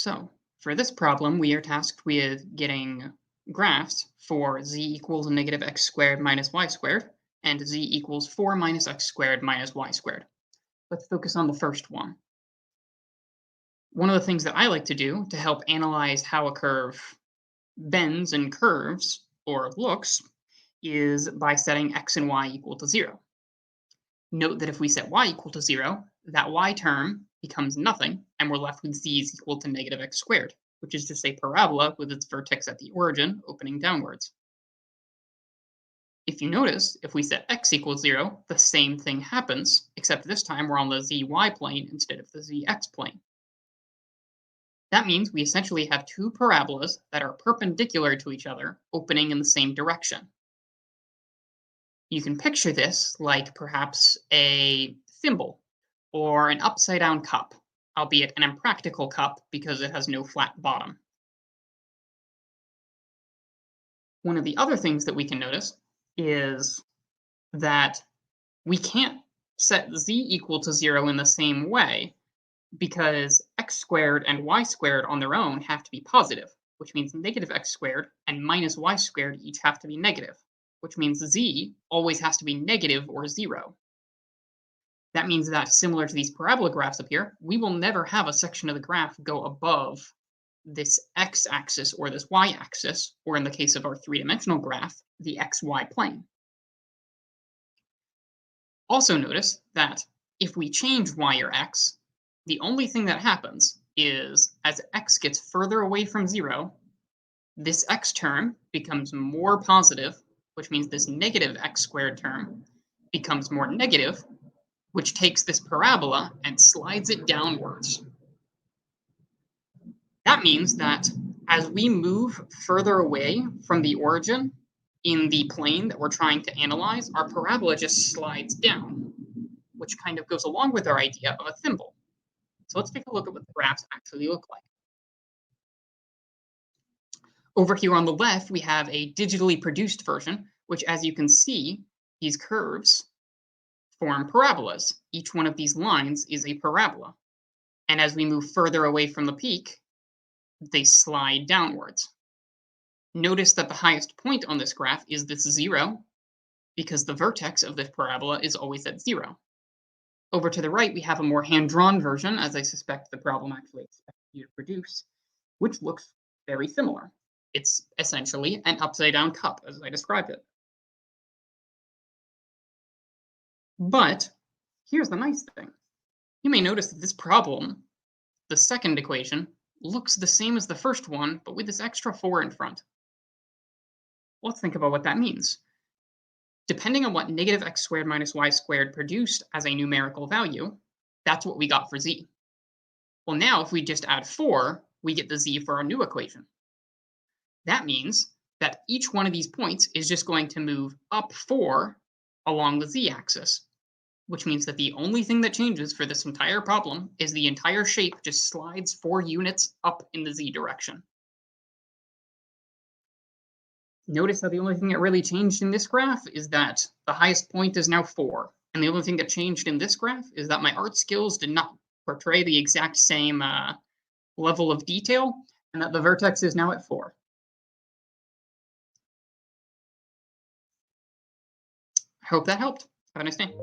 So for this problem, we are tasked with getting graphs for z equals negative x squared minus y squared and z equals 4 minus x squared minus y squared. Let's focus on the first one. One of the things that I like to do to help analyze how a curve bends and curves or looks is by setting x and y equal to 0. Note that if we set y equal to 0, that y term becomes nothing, and we're left with z is equal to negative x squared, which is just a parabola with its vertex at the origin opening downwards. If you notice, if we set x equals 0, the same thing happens, except this time we're on the zy plane instead of the zx plane. That means we essentially have two parabolas that are perpendicular to each other, opening in the same direction. You can picture this like perhaps a thimble or an upside down cup, albeit an impractical cup because it has no flat bottom. One of the other things that we can notice is that we can't set z equal to 0 in the same way because x squared and y squared on their own have to be positive, which means negative x squared and minus y squared each have to be negative, which means z always has to be negative or 0. That means that, similar to these parabola graphs up here, we will never have a section of the graph go above this x-axis or this y-axis, or in the case of our three-dimensional graph, the xy plane. Also notice that if we change y or x, the only thing that happens is as x gets further away from 0, this x term becomes more positive, which means this negative x squared term becomes more negative, which takes this parabola and slides it downwards. That means that as we move further away from the origin in the plane that we're trying to analyze, our parabola just slides down, which kind of goes along with our idea of a thimble. So let's take a look at what the graphs actually look like. Over here on the left, we have a digitally produced version, which, as you can see, these curves form parabolas. Each one of these lines is a parabola. And as we move further away from the peak, they slide downwards. Notice that the highest point on this graph is this 0, because the vertex of this parabola is always at 0. Over to the right, we have a more hand-drawn version, as I suspect the problem actually expects you to produce, which looks very similar. It's essentially an upside-down cup, as I described it. But here's the nice thing. You may notice that this problem, the second equation, looks the same as the first one, but with this extra 4 in front. Let's think about what that means. Depending on what negative x squared minus y squared produced as a numerical value, that's what we got for z. Well, now if we just add 4, we get the z for our new equation. That means that each one of these points is just going to move up 4 along the z-axis, which means that the only thing that changes for this entire problem is the entire shape just slides 4 units up in the z direction. Notice that the only thing that really changed in this graph is that the highest point is now 4. And the only thing that changed in this graph is that my art skills did not portray the exact same level of detail, and that the vertex is now at 4. I hope that helped. Have a nice day.